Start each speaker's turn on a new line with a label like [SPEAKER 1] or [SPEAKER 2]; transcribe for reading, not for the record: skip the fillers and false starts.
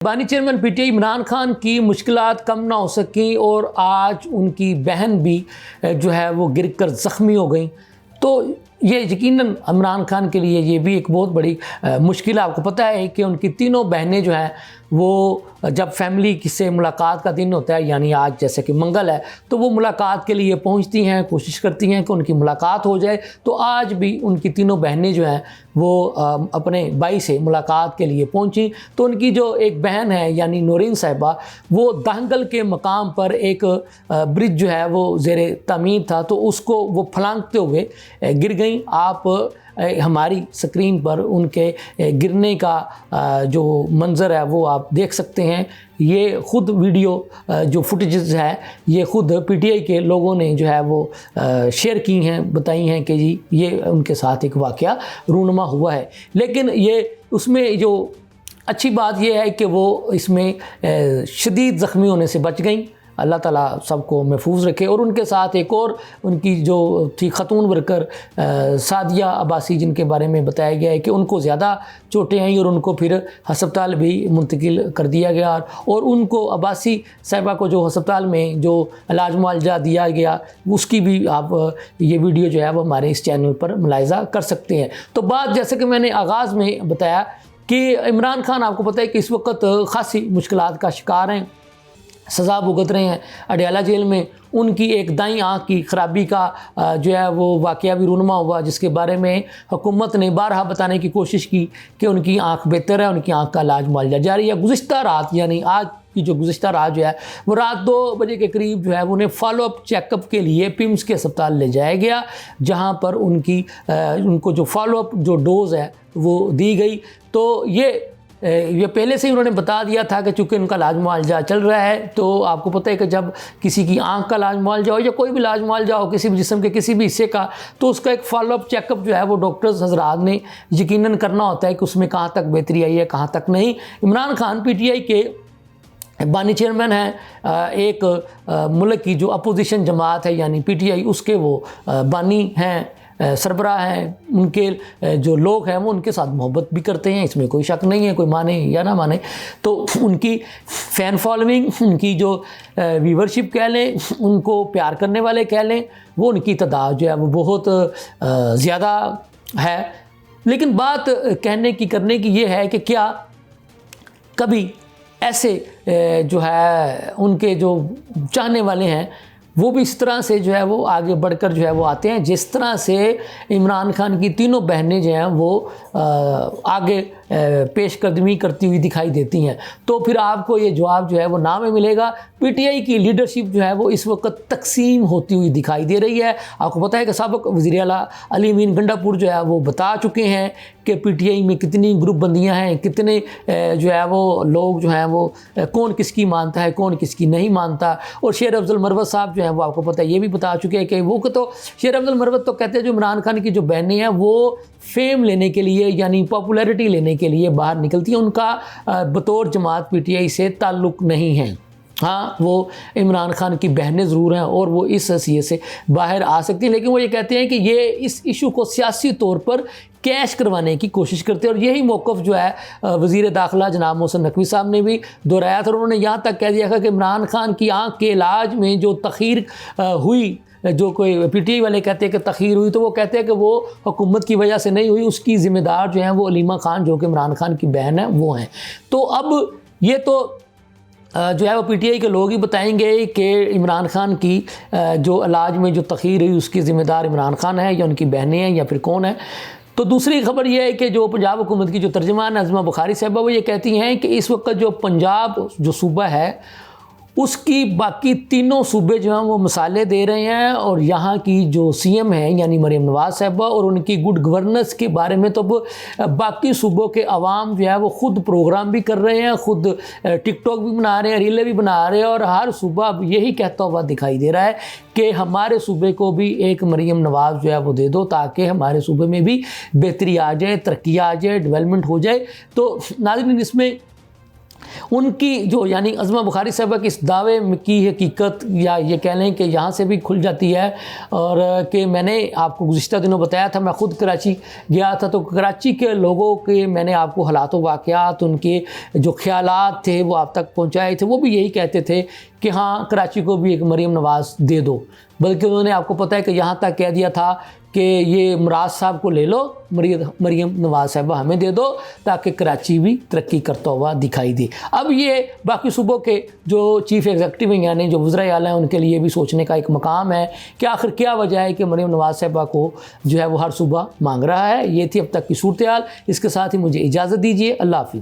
[SPEAKER 1] बानी chairman PTI Imran Khan की मुश्किलात कम ना हो सकी और आज उनकी बहन भी जो है वो गिर कर ज़ख्मी हो गई। तो ये यकीनन इमरान खान के लिए ये भी एक बहुत बड़ी मुश्किल है। आपको पता है कि उनकी तीनों बहनें जो हैं वो जब फैमिली से मुलाकात का दिन होता है, यानी आज जैसे कि मंगल है, तो वो मुलाकात के लिए पहुंचती हैं, कोशिश करती हैं कि उनकी मुलाकात हो जाए। तो आज भी उनकी तीनों बहनें जो हैं वो अपने भाई से मुलाकात के लिए पहुंची। तो उनकी जो एक बहन है यानी नूरीन साहिबा, वो दहंगल के मकाम पर एक ब्रिज जो है वो ज़ेरे तामीर था, तो उसको वो फलांगते हुए गिर गई। आप हमारी स्क्रीन पर उनके गिरने का जो मंज़र है वो आप देख सकते हैं। ये ख़ुद वीडियो जो फुटेजेस है ये ख़ुद पीटीआई के लोगों ने जो है वो शेयर की हैं, बताई हैं कि जी ये उनके साथ एक वाक़या रूनुमा हुआ है। लेकिन ये उसमें जो अच्छी बात ये है कि वो इसमें शदीद ज़ख्मी होने से बच गई। अल्लाह ताला सबको महफूज रखे। और उनके साथ एक और उनकी जो थी ख़तून वर्कर सादिया अब्बासी, जिनके बारे में बताया गया है कि उनको ज़्यादा चोटें आई और उनको फिर हस्पताल भी मुंतकिल कर दिया गया। और उनको अब्बासी साहिबा को जो हस्पताल में जो इलाज मुआवजा दिया गया उसकी भी आप ये वीडियो जो है वो हमारे इस चैनल पर मुलाहिज़ा कर सकते हैं। तो बात जैसे कि मैंने आगाज़ में बताया कि इमरान खान, आपको पता है कि इस वक्त ख़ासी मुश्किलात का शिकार हैं, सज़ा भुगत रहे हैं अडयाला जेल में। उनकी एक दाईं आँख की ख़राबी का जो है वो वाक़या भी रूनुमा हुआ, जिसके बारे में हुकूमत ने बारहा बताने की कोशिश की कि उनकी आँख बेहतर है, उनकी आँख का इलाज मुआवजा जारी है। गुज़िश्ता रात यानी आज की जो गुज़िश्ता रात जो है वो रात 2 बजे के करीब जो है उन्हें फॉलोअप चेकअप के लिए पिम्स के अस्पताल ले जाया गया, जहाँ पर उनको जो फॉलोअप जो डोज़ है वो दी गई। तो ये पहले से ही उन्होंने बता दिया था कि चूँकि उनका इलाज मुआवजा चल रहा है। तो आपको पता है कि जब किसी की आंख का इलाज मुआवजा हो या कोई भी इलाज मुआवजा हो किसी भी जिस्म के किसी भी हिस्से का, तो उसका एक फॉलोअप चेकअप जो है वो डॉक्टर्स हजरात ने यकीनन करना होता है कि उसमें कहाँ तक बेहतरी आई है, कहाँ तक नहीं। इमरान खान पीटीआई के बानी चेयरमैन हैं, एक मुल्क की जो अपोजिशन जमात है यानी पीटीआई, उसके वो बानी हैं, सरबराह हैं। उनके जो लोग हैं वो उनके साथ मोहब्बत भी करते हैं, इसमें कोई शक नहीं है, कोई माने या ना माने। तो उनकी फ़ैन फॉलोइंग, उनकी जो व्यूवरशिप कह लें, उनको प्यार करने वाले कह लें, वो उनकी तादाद जो है वो बहुत ज़्यादा है। लेकिन बात कहने की करने की ये है कि क्या कभी ऐसे जो है उनके जो चाहने वाले हैं वो भी इस तरह से जो है वो आगे बढ़कर जो है वो आते हैं, जिस तरह से इमरान खान की तीनों बहनें जो हैं वो आगे पेशकदमी करती हुई दिखाई देती हैं। तो फिर आपको ये जवाब जो है वो ना में मिलेगा। पीटीआई की लीडरशिप जो है वो इस वक्त तकसीम होती हुई दिखाई दे रही है। आपको पता है कि साबिक वज़ीर आला अली अमीन गंडापुर जो है वो बता चुके हैं कि पीटीआई में कितनी ग्रुप बंदियाँ हैं, कितने जो है वो लोग जो हैं वो कौन किसकी मानता है, कौन किसकी नहीं मानता। और शेर अफजल मरवत साहब जो हैं वो आपको पता है ये भी बता चुके हैं कि वो तो शेर अफजल मरवत तो कहते हैं जो इमरान खान की जो बहनें हैं वो फेम लेने के लिए यानी पॉपुलैरिटी लेने के लिए बाहर निकलती हैं, उनका बतौर जमात पीटीआई से ताल्लुक़ नहीं है। हाँ, वो इमरान खान की बहनें ज़रूर हैं और वो इस हैसियत से बाहर आ सकती हैं, लेकिन वो ये कहते हैं कि ये इस इशू को सियासी तौर पर कैश करवाने की कोशिश करते हैं। और यही मौक़िफ़ जो है वज़ीर दाखिला जनाब मोहसिन नकवी साहब ने भी दोहराया था। उन्होंने यहाँ तक कह दिया था कि इमरान खान की आँख के इलाज में जो तख़ीर हुई, जो कोई पीटीआई वाले कहते हैं कि तख़ीर हुई, तो वो कहते हैं कि वो हुकूमत की वजह से नहीं हुई, उसकी ज़िम्मेदार जो हैं वो अलीमा खान जो कि इमरान खान की बहन है वो हैं। तो अब ये तो जो है वो पीटीआई के लोग ही बताएंगे कि इमरान खान की जो इलाज में जो तख़ीर हुई उसकी ज़िम्मेदार इमरान खान है या उनकी बहनें हैं या फिर कौन है। तो दूसरी खबर यह है कि जो पंजाब हुकूमत की जो तर्जुमान नज़मा बुखारी साहबा वो ये कहती हैं कि इस वक्त जो पंजाब जो सूबा है उसकी बाकी तीनों सूबे जो हैं वो मिसालें दे रहे हैं। और यहाँ की जो सीएम हैं यानी मरीम नवाज़ साहिबा और उनकी गुड गवर्नेंस के बारे में तो अब बाकी सूबों के अवाम जो है वो ख़ुद प्रोग्राम भी कर रहे हैं, ख़ुद टिकटॉक भी बना रहे हैं, रीलें भी बना रहे हैं। और हर सूबा अब यही कहता हुआ दिखाई दे रहा है कि हमारे सूबे को भी एक मरीम नवाज़ जो है वो दे दो, ताकि हमारे सूबे में भी बेहतरी आ जाए, तरक्की आ जाए, डेवलपमेंट हो जाए। तो नाज़रीन, इसमें उनकी जो यानी अज़मा बुखारी साहबा की इस दावे की हकीकत या ये कह लें कि यहाँ से भी खुल जाती है। और कि मैंने आपको गुज़िश्ता दिनों बताया था, मैं ख़ुद कराची गया था, तो कराची के लोगों के मैंने आपको हालात व वाक़यात, उनके जो ख़यालात थे वो आप तक पहुँचाए थे। वो भी यही कहते थे कि हाँ, कराची को भी एक मरीम नवाज़ दे दो। बल्कि उन्होंने, आपको पता है कि यहाँ तक कह दिया था कि ये मुराद साहब को ले लो, मरीम नवाज़ साहबा हमें दे दो, ताकि कराची भी तरक्की करता हुआ दिखाई दे। अब ये बाकी सूबों के जो चीफ़ एग्जीक्यूटिव हैं यानी जो वज़ीर आला हैं, उनके लिए भी सोचने का एक मकाम है कि आखिर क्या वजह है कि मरीम नवाज़ साहबा को जो है वो हर सूबा मांग रहा है। ये थी अब तक की सूरत हाल। इसके साथ ही मुझे इजाज़त दीजिए। अल्लाह हाफ़िज़।